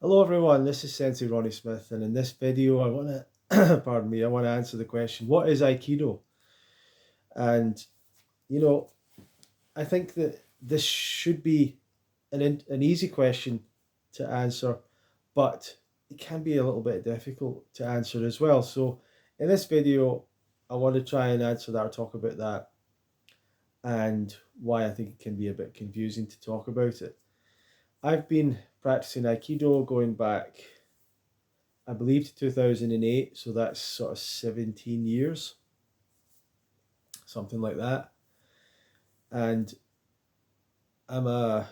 Hello everyone, this is Sensei Ronnie Smith, and in this video I want to, pardon me, I want to answer the question, what is Aikido? And, you know, I think that this should be an easy question to answer, but it can be a little bit difficult to answer as well. So in this video, I want to try and answer that or talk about that and why I think it can be a bit confusing to talk about it. I've been practicing Aikido going back I believe to 2008, so that's sort of 17 years, something like that. And I'm a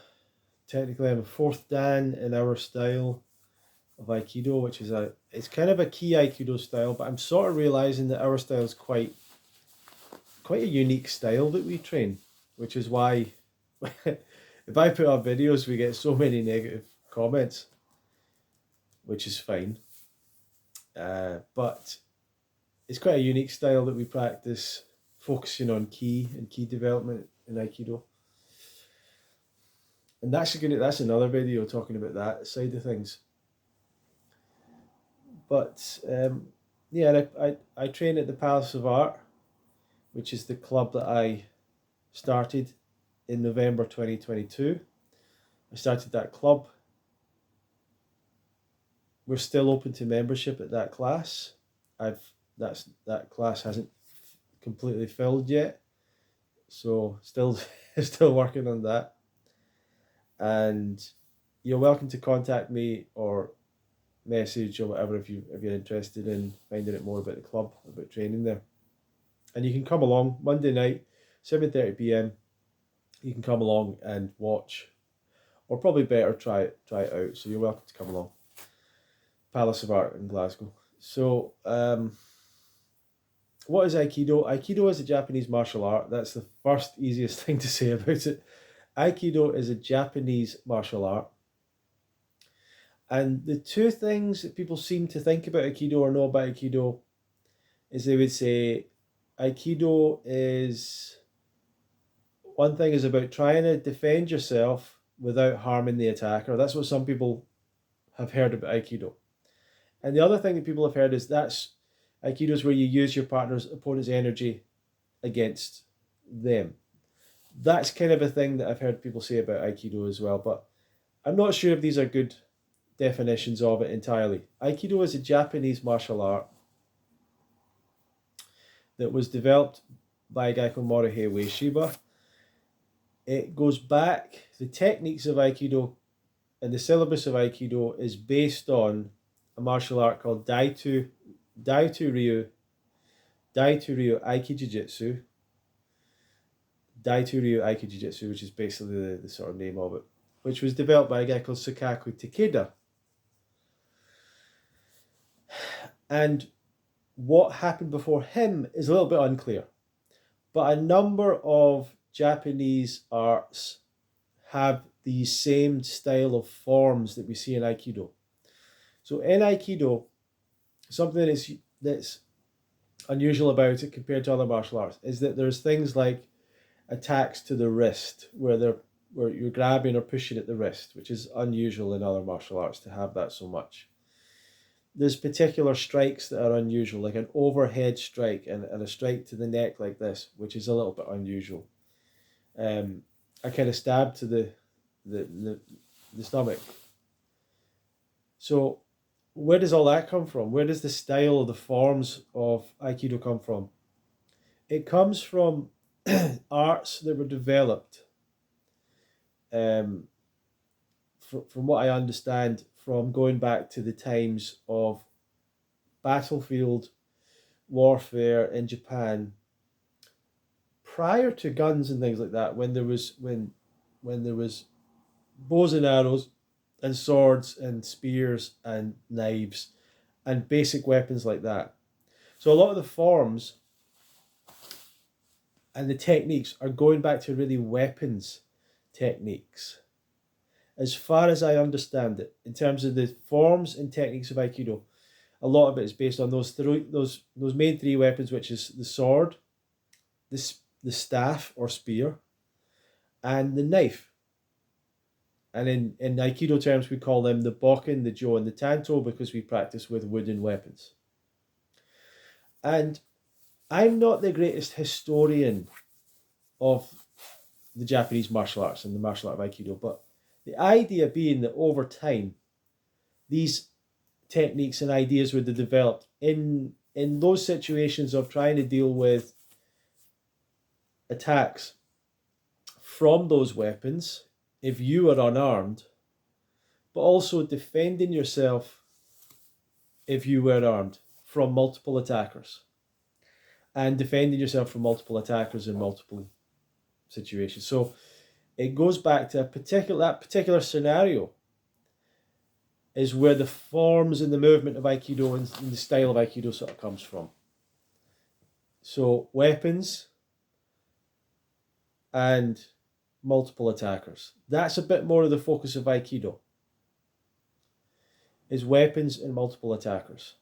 technically I'm a fourth Dan in our style of Aikido, which is it's kind of a key Aikido style, but I'm sort of realizing that our style is quite a unique style that we train, which is why if I put up videos we get so many negative comments, which is fine. But it's quite a unique style that we practice, focusing on ki and ki development in Aikido. And that's another video talking about that side of things. But yeah, I train at the Palace of Art, which is the club that I started in November 2022. I started that club. We're still open to membership at that class. That class hasn't completely filled yet, so still working on that. And you're welcome to contact me or message or whatever if you're interested in finding out more about the club, about training there. And you can come along Monday night, 7:30 p.m. You can come along and watch, or probably better try it out. So you're welcome to come along. Palace of Art in Glasgow. So what is Aikido? Aikido is a Japanese martial art. That's the first easiest thing to say about it. Aikido is a Japanese martial art. And the two things that people seem to think about Aikido or know about Aikido is they would say Aikido is one thing is about trying to defend yourself without harming the attacker. That's what some people have heard about Aikido. And the other thing that people have heard is that's Aikido is where you use your partner's opponent's energy against them. That's kind of a thing that I've heard people say about Aikido as well, but I'm not sure if these are good definitions of it entirely. Aikido is a Japanese martial art that was developed by a guy called Morihei Ueshiba. It goes back, the techniques of Aikido and the syllabus of Aikido is based on a martial art called Daitu Ryu Aiki Jiu-Jitsu. Daitu Ryu Aiki Jiu-Jitsu, which is basically the sort of name of it, which was developed by a guy called Sukaku Takeda. And what happened before him is a little bit unclear. But a number of Japanese arts have the same style of forms that we see in Aikido. So in Aikido, something that's unusual about it compared to other martial arts is that there's things like attacks to the wrist where you're grabbing or pushing at the wrist, which is unusual in other martial arts to have that so much. There's particular strikes that are unusual, like an overhead strike and a strike to the neck like this, which is a little bit unusual. A kind of stab to the stomach. So where does all that come from? Where does the style of the forms of Aikido come from? It comes from arts that were developed, from what I understand, from going back to the times of battlefield warfare in Japan prior to guns and things like that, when there was bows and arrows and swords and spears and knives and basic weapons like that. So a lot of the forms and the techniques are going back to really weapons techniques. As far as I understand it, in terms of the forms and techniques of Aikido, a lot of it is based on those main three weapons, which is the sword, the staff or spear, and the knife. And in Aikido terms, we call them the Bokken, the Jo, and the Tanto because we practice with wooden weapons. And I'm not the greatest historian of the Japanese martial arts and the martial art of Aikido, but the idea being that over time, these techniques and ideas were developed in those situations of trying to deal with attacks from those weapons if you are unarmed, but also defending yourself if you were armed from multiple attackers, and defending yourself from multiple attackers in multiple situations. So it goes back to that particular scenario is where the forms and the movement of Aikido and the style of Aikido sort of comes from. So weapons and multiple attackers. That's a bit more of the focus of Aikido, is weapons and multiple attackers.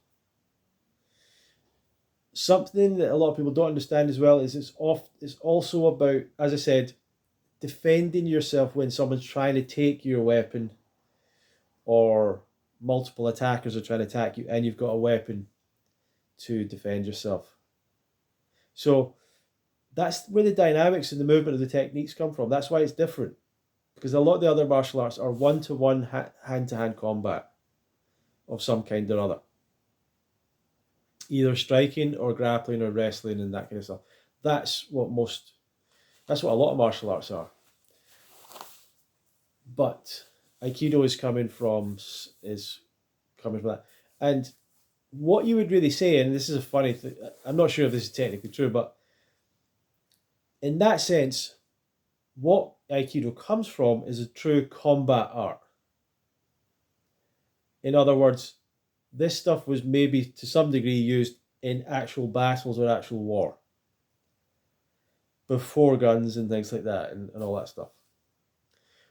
Something that a lot of people don't understand as well is it's also about, as I said, defending yourself when someone's trying to take your weapon or multiple attackers are trying to attack you and you've got a weapon to defend yourself. So that's where the dynamics and the movement of the techniques come from. That's why it's different, because a lot of the other martial arts are one-to-one, hand-to-hand combat of some kind or other. Either striking or grappling or wrestling and that kind of stuff. That's what a lot of martial arts are. But Aikido is coming from that. And what you would really say, and this is a funny thing, I'm not sure if this is technically true, but in that sense, what Aikido comes from is a true combat art. In other words, this stuff was maybe to some degree used in actual battles or actual war, before guns and things like that and all that stuff.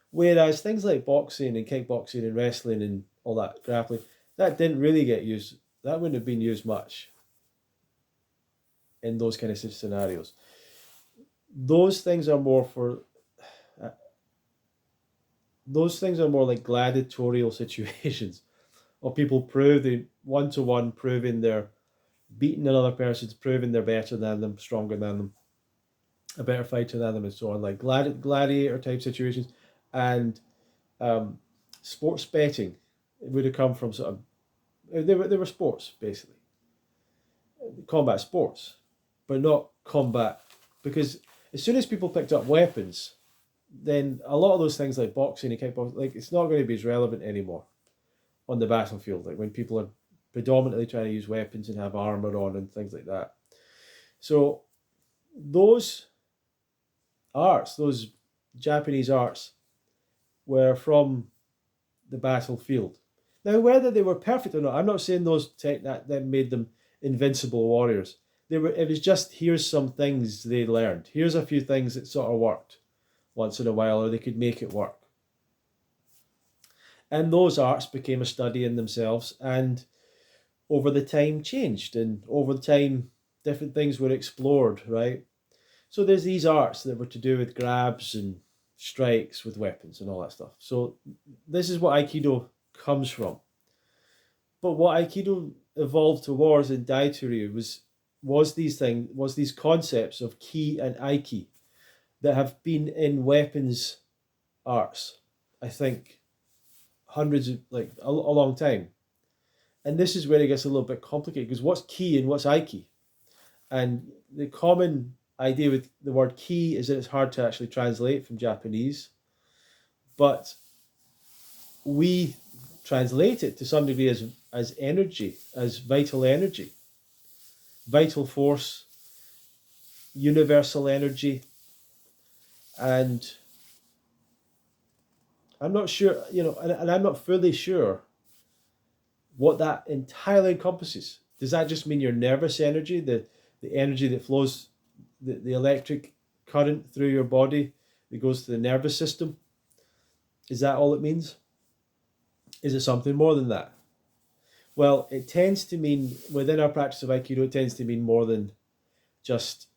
Whereas things like boxing and kickboxing and wrestling and all that grappling, that didn't really get used. That wouldn't have been used much in those kind of scenarios. Those things are more like gladiatorial situations of people proving one-to-one, proving they're beating another person, proving they're better than them, stronger than them, a better fighter than them, and so on, like gladiator type situations. And sports betting, it would have come from sort of, they were sports basically, combat sports, but not combat, because as soon as people picked up weapons, then a lot of those things like boxing and kickboxing, like, it's not going to be as relevant anymore on the battlefield, like when people are predominantly trying to use weapons and have armor on and things like that. So those arts, those Japanese arts, were from the battlefield. Now, whether they were perfect or not, I'm not saying those that made them invincible warriors. It was just, here's some things they learned. Here's a few things that sort of worked once in a while, or they could make it work. And those arts became a study in themselves, and over the time changed, and over the time different things were explored, right? So there's these arts that were to do with grabs and strikes with weapons and all that stuff. So this is what Aikido comes from. But what Aikido evolved towards in Daitori was these concepts of ki and aiki that have been in weapons arts, I think, hundreds of, like, a long time. And this is where it gets a little bit complicated, because what's ki and what's aiki? And the common idea with the word ki is that it's hard to actually translate from Japanese, but we translate it to some degree as energy, as vital energy, vital force, universal energy. And I'm not sure, and I'm not fully sure what that entirely encompasses. Does that just mean your nervous energy, the energy that flows, the electric current through your body that goes to the nervous system? Is that all it means? Is it something more than that? Well, it tends to mean, within our practice of Aikido, it tends to mean more than just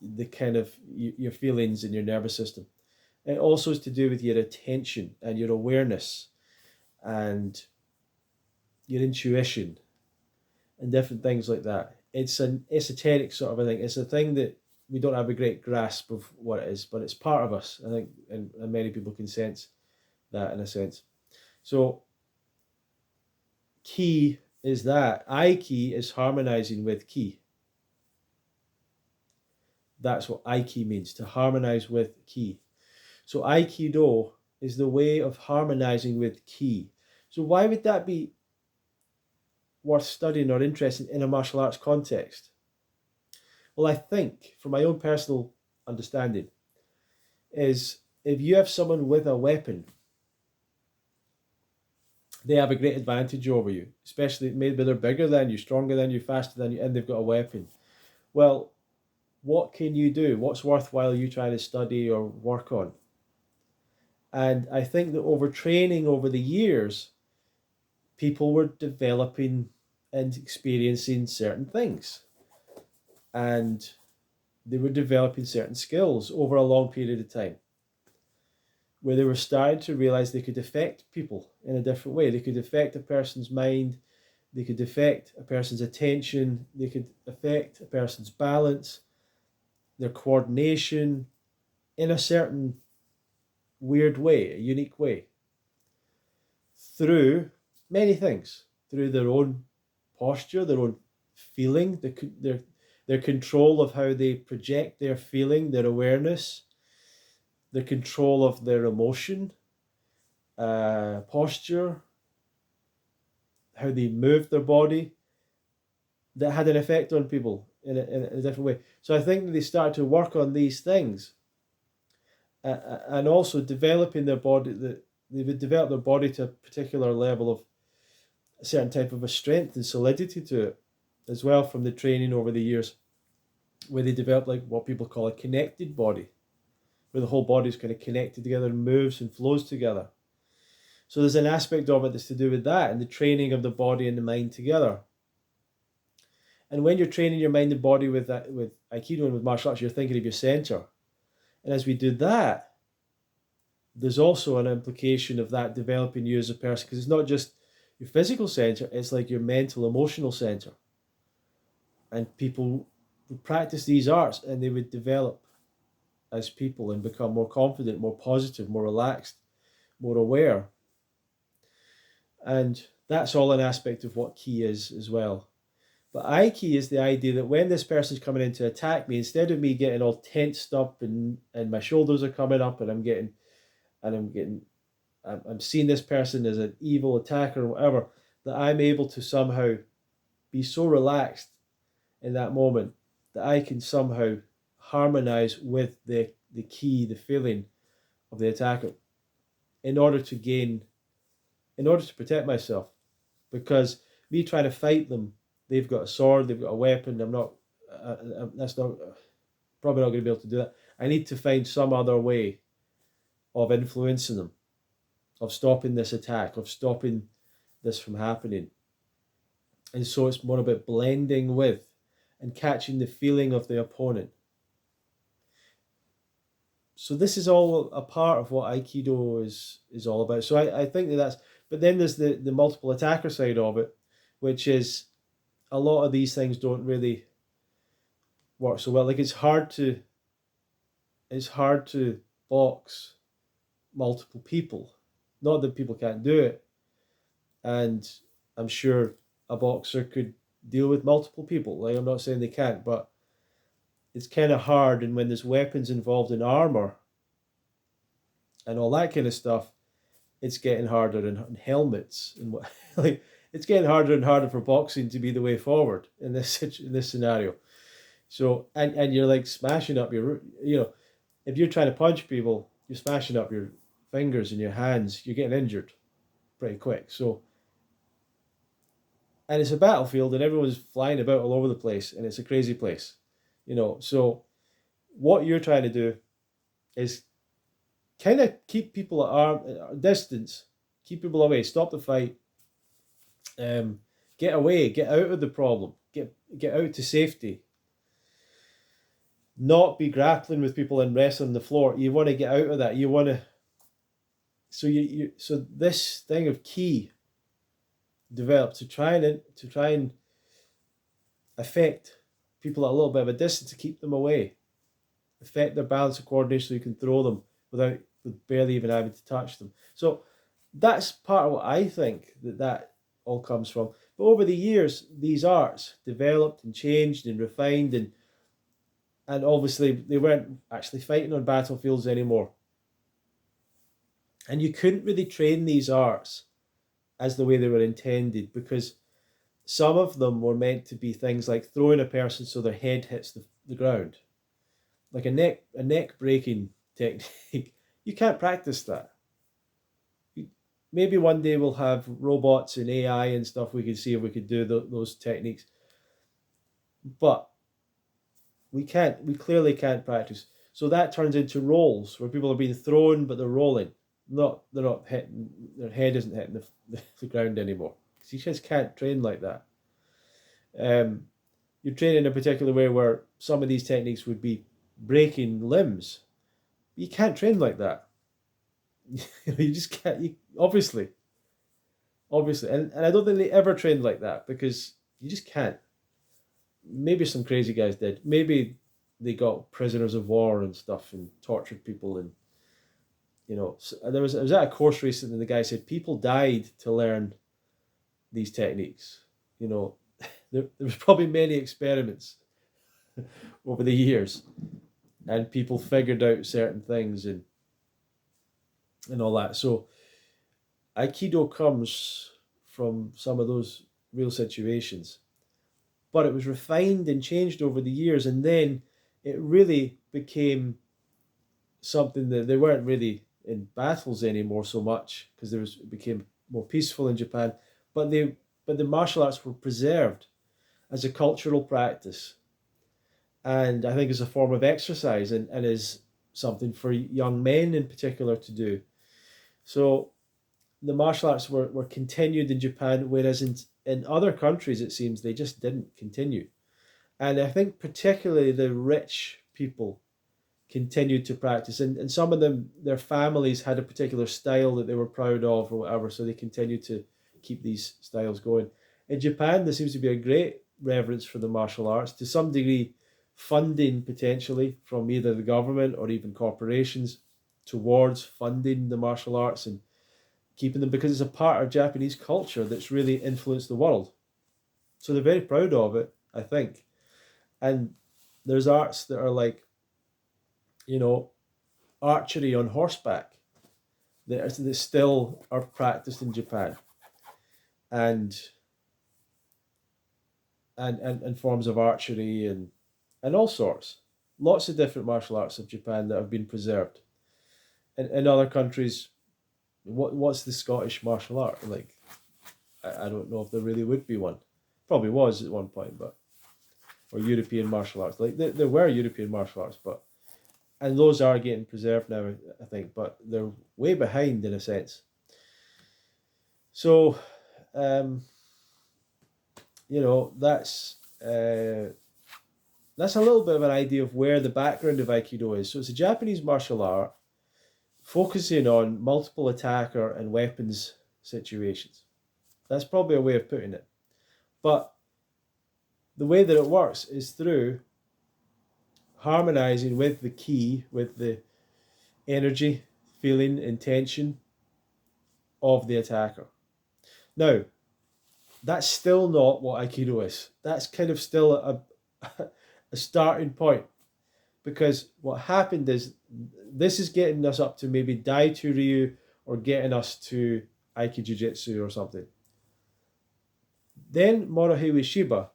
the kind of your feelings in your nervous system. It also is to do with your attention and your awareness and your intuition and different things like that. It's an esoteric sort of a thing. It's a thing that we don't have a great grasp of what it is, but it's part of us, I think, and many people can sense that in a sense. So ki is that. Aiki is harmonizing with ki. That's what Aiki means, to harmonize with ki. So Aikido is the way of harmonizing with ki. So why would that be worth studying or interesting in a martial arts context? Well, I think, from my own personal understanding, is if you have someone with a weapon, they have a great advantage over you, especially maybe they're bigger than you, stronger than you, faster than you, and they've got a weapon. Well, what can you do? What's worthwhile you trying to study or work on? And I think that overtraining over the years, people were developing and experiencing certain things. And they were developing certain skills over a long period of time, where they were starting to realize they could affect people in a different way. They could affect a person's mind, they could affect a person's attention, they could affect a person's balance, their coordination in a certain weird way, a unique way, through many things, through their own posture, their own feeling, their control of how they project their feeling, their awareness, the control of their emotion, posture, how they move their body, that had an effect on people in a different way. So I think that they started to work on these things, and also developing their body. That they would develop their body to a particular level of a certain type of a strength and solidity to it, as well, from the training over the years, where they develop like what people call a connected body, where the whole body is kind of connected together and moves and flows together. So there's an aspect of it that's to do with that and the training of the body and the mind together. And when you're training your mind and body with that, with Aikido and with martial arts, you're thinking of your center. And as we do that, there's also an implication of that developing you as a person, because it's not just your physical center, it's like your mental, emotional center. And people would practice these arts and they would develop as people and become more confident, more positive, more relaxed, more aware. And that's all an aspect of what ki is as well. But Aiki is the idea that when this person's coming in to attack me, instead of me getting all tensed up and my shoulders are coming up and I'm seeing this person as an evil attacker or whatever, that I'm able to somehow be so relaxed in that moment that I can somehow harmonize with the ki, the feeling of the attacker, in order to protect myself. Because me trying to fight them, they've got a sword, they've got a weapon. That's not probably not going to be able to do that. I need to find some other way of influencing them, of stopping this attack, of stopping this from happening. And so it's more about blending with and catching the feeling of the opponent. So this is all a part of what Aikido is all about. So I think that's, but then there's the multiple attacker side of it, which is a lot of these things don't really work so well. Like it's hard to box multiple people. Not that people can't do it. And I'm sure a boxer could deal with multiple people. Like, I'm not saying they can't, but it's kind of hard. And when there's weapons involved in armor and all that kind of stuff, it's getting harder, and helmets and what like it's getting harder and harder for boxing to be the way forward in this scenario. So and you're like smashing up your, if you're trying to punch people, you're smashing up your fingers and your hands, you're getting injured pretty quick. So, and it's a battlefield and everyone's flying about all over the place and it's a crazy place, so what you're trying to do is kind of keep people at distance, keep people away, stop the fight, get away, get out of the problem, get out to safety. not be grappling with people and wrestling the floor. You want to get out of that. You want to. So this thing of ki developed to try and affect people at a little bit of a distance, to keep them away, affect their balance and coordination so you can throw them with barely even having to touch them. So that's part of what I think that all comes from. But over the years, these arts developed and changed and refined, and obviously they weren't actually fighting on battlefields anymore. And you couldn't really train these arts as the way they were intended, because some of them were meant to be things like throwing a person so their head hits the ground, like a neck breaking technique. You can't practice that. Maybe one day we'll have robots and AI and stuff. We could see if we could do those techniques, but we can't. We clearly can't practice. So that turns into rolls where people are being thrown, but they're rolling. They're not hitting. Their head isn't hitting the ground anymore. You just can't train like that. You're training in a particular way where some of these techniques would be breaking limbs. You can't train like that. You just can't. Obviously, and I don't think they ever trained like that, because you just can't. Maybe some crazy guys did. Maybe they got prisoners of war and stuff and tortured people, and I was at a course recently, and the guy said people died to learn these techniques. There was probably many experiments over the years, and people figured out certain things and all that. So Aikido comes from some of those real situations, but it was refined and changed over the years, and then it really became something that they weren't really in battles anymore so much, because it became more peaceful in Japan, but the martial arts were preserved as a cultural practice, and I think as a form of exercise, and is something for young men in particular to do. So the martial arts were continued in Japan, whereas in other countries it seems they just didn't continue. And I think particularly the rich people continued to practice, and some of them, their families had a particular style that they were proud of or whatever, so they continued to keep these styles going. In Japan, there seems to be a great reverence for the martial arts, to some degree funding potentially from either the government or even corporations towards funding the martial arts and keeping them, because it's a part of Japanese culture that's really influenced the world. So they're very proud of it, I think. And there's arts that are like, archery on horseback that still are practiced in Japan, and forms of archery and all sorts. Lots of different martial arts of Japan that have been preserved. In other countries, what's the Scottish martial art like? I don't know if there really would be one. Probably was at one point, or European martial arts. Like there were European martial arts, and those are getting preserved now, I think, but they're way behind in a sense. So, that's a little bit of an idea of where the background of Aikido is. So it's a Japanese martial art focusing on multiple attacker and weapons situations. That's probably a way of putting it. But the way that it works is through harmonizing with the ki, with the energy, feeling, intention of the attacker. Now, that's still not what Aikido is. That's kind of still a starting point, because what happened is this is getting us up to maybe Dai Ryu, or getting us to Aiki Jiu-Jitsu or something. Then Morihei Shiba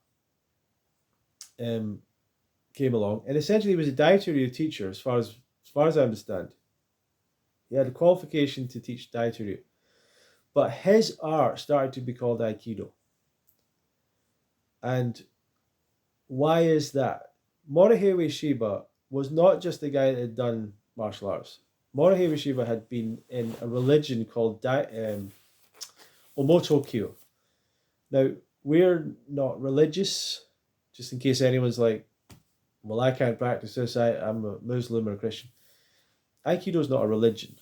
came along, and essentially he was a Dai Ryu teacher, as far as I understand. He had a qualification to teach Dai Ryu, but his art started to be called Aikido. And why is that? Morihei Shiba was not just a guy that had done martial arts. Morihei Shiba had been in a religion called Omotokyo. Now, we're not religious, just in case anyone's like, well, I can't practice this, I'm a Muslim or a Christian. Aikido is not a religion.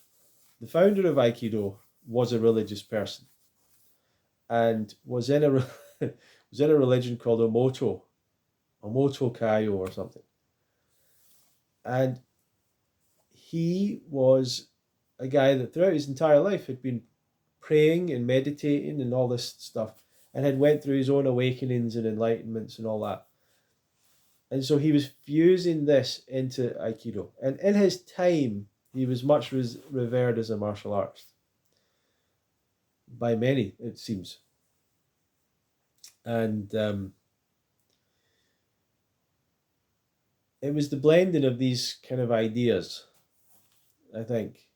The founder of Aikido was a religious person and was in a was in a religion called Omoto Kaio or something. And he was a guy that throughout his entire life had been praying and meditating and all this stuff, and had went through his own awakenings and enlightenments and all that. And so he was fusing this into Aikido. And in his time, he was much revered as a martial artist by many, it seems. And it was the blending of these kind of ideas, I think.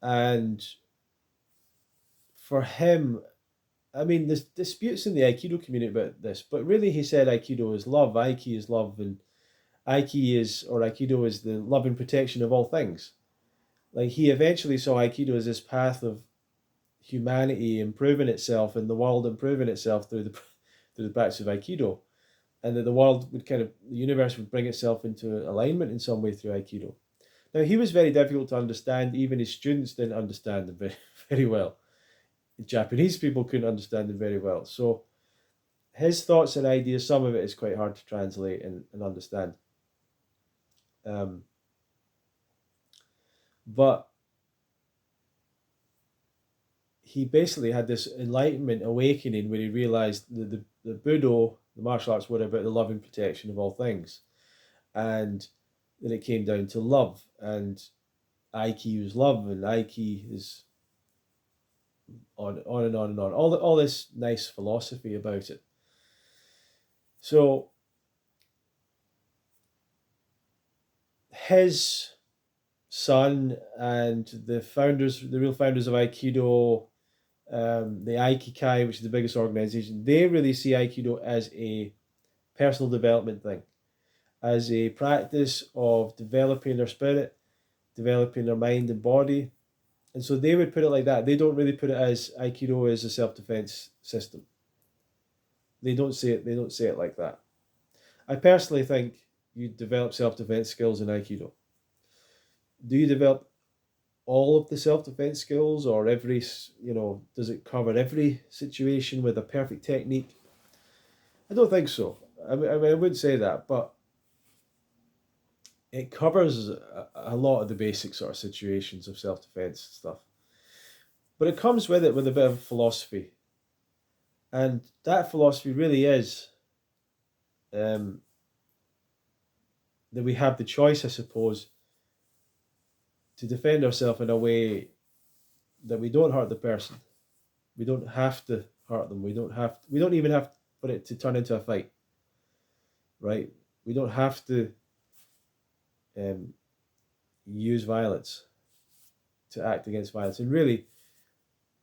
And for him, I mean, there's disputes in the Aikido community about this, but really he said Aikido is love, Aiki is love, and Aikido is the love and protection of all things. Like, he eventually saw Aikido as this path of humanity improving itself and the world improving itself through the practice of Aikido, and that the universe would bring itself into alignment in some way through Aikido. Now, he was very difficult to understand. Even his students didn't understand him very, very well. The Japanese people couldn't understand him very well. So his thoughts and ideas, some of it is quite hard to translate and understand. But he basically had this enlightenment awakening where he realized the Budo, the martial arts, were about the love and protection of all things. And then it came down to love, and Aiki is love, and Aiki is on and on and on. All this nice philosophy about it. So his son and the real founders of Aikido, the Aikikai, which is the biggest organization, they really see Aikido as a personal development thing, as a practice of developing their spirit, developing their mind and body. And so they would put it like that. They don't really put it as Aikido as a self-defense system. They don't say it like that. I personally think you develop self-defense skills in Aikido. Do you develop all of the self-defense skills, or does it cover every situation with a perfect technique? I don't think so. I would say that, but it covers a lot of the basic sort of situations of self-defense stuff. But it comes with it with a bit of philosophy. And that philosophy really is that we have the choice, I suppose, to defend ourselves in a way that we don't hurt the person. We don't have to hurt them. We don't even have for it to turn into a fight. Right? We don't have to use violence to act against violence. And really,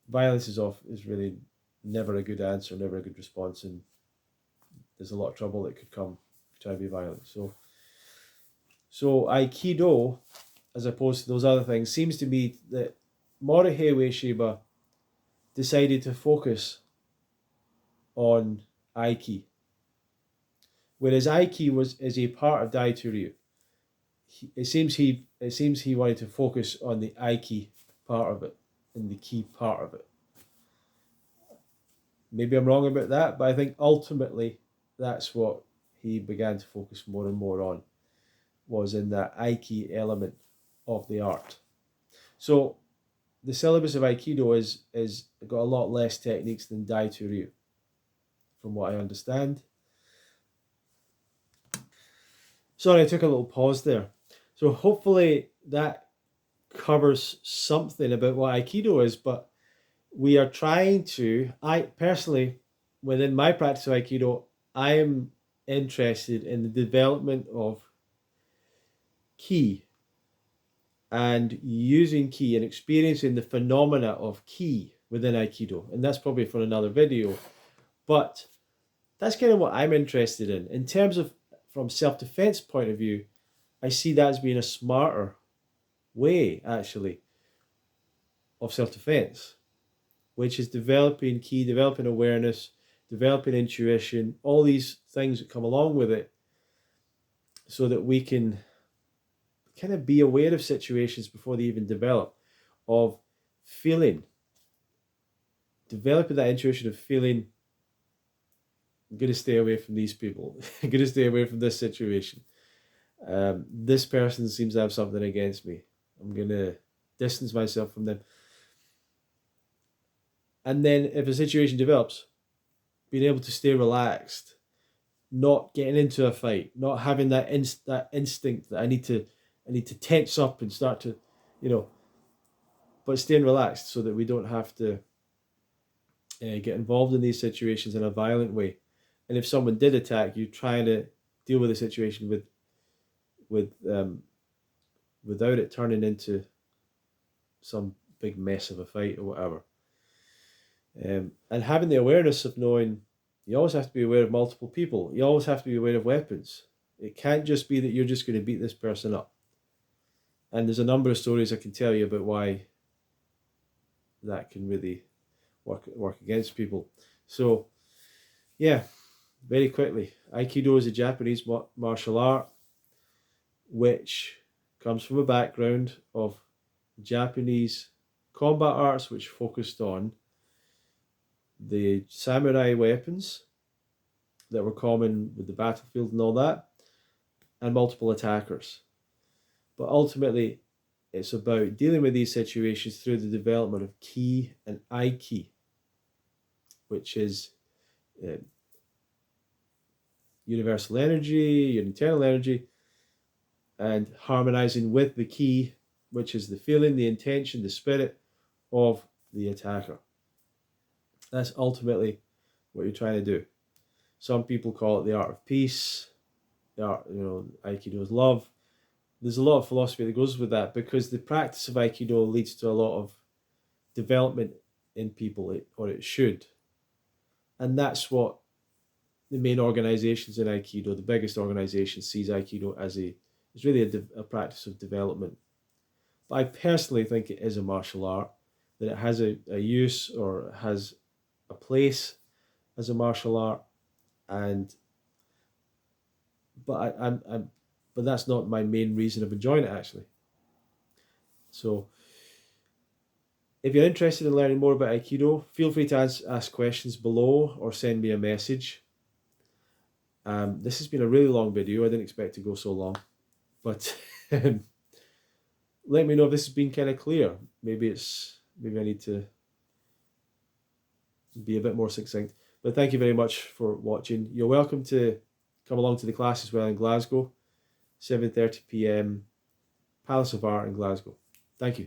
violence is really never a good answer, never a good response, and there's a lot of trouble that could come trying to be violent. So Aikido, as opposed to those other things, seems to be that Morihei Ueshiba decided to focus on Aiki, whereas Aiki is a part of Daitu Ryu. It seems he wanted to focus on the Aiki part of it and the key part of it. Maybe I'm wrong about that, but I think ultimately that's what he began to focus more and more on, was in that Aiki element of the art. So the syllabus of Aikido is got a lot less techniques than Daitu Ryu, from what I understand. Sorry, I took a little pause there. So hopefully that covers something about what Aikido is, but we are trying to, I personally, within my practice of Aikido, I am interested in the development of ki and using ki and experiencing the phenomena of ki within Aikido. And that's probably for another video. But that's kind of what I'm interested in. In terms of, from self-defense point of view, I see that as being a smarter way, actually, of self-defense, which is developing ki, developing awareness, developing intuition, all these things that come along with it, so that we can kind of be aware of situations before they even develop, of feeling, developing that intuition of feeling, I'm going to stay away from these people. I'm going to stay away from this situation. This person seems to have something against me. I'm going to distance myself from them. And then if a situation develops, being able to stay relaxed, not getting into a fight, not having that instinct that I need to tense up and start to, but staying relaxed so that we don't have to get involved in these situations in a violent way. And if someone did attack you, trying to deal with the situation without it turning into some big mess of a fight or whatever. And having the awareness of knowing you always have to be aware of multiple people. You always have to be aware of weapons. It can't just be that you're just going to beat this person up. And there's a number of stories I can tell you about why that can really work against people. So, yeah, very quickly, Aikido is a Japanese martial art which comes from a background of Japanese combat arts which focused on the samurai weapons that were common with the battlefield and all that, and multiple attackers. But ultimately, it's about dealing with these situations through the development of ki and aiki, which is universal energy, your internal energy, and harmonizing with the ki, which is the feeling, the intention, the spirit of the attacker. That's ultimately what you're trying to do. Some people call it the art of peace. The art, Aikido is love. There's a lot of philosophy that goes with that, because the practice of Aikido leads to a lot of development in people, or it should. And that's what the main organizations in Aikido, the biggest organization, sees Aikido as it's really a practice of development. But I personally think it is a martial art, that it has a use, or has a place as a martial art, but that's not my main reason of enjoying it, actually. So if you're interested in learning more about Aikido, feel free to ask questions below or send me a message. This has been a really long video. I didn't expect to go so long, but let me know if this has been kind of clear. Maybe I need to be a bit more succinct. But thank you very much for watching. You're welcome to come along to the class as well in Glasgow, 7:30 p.m, Palace of Art in Glasgow. Thank you.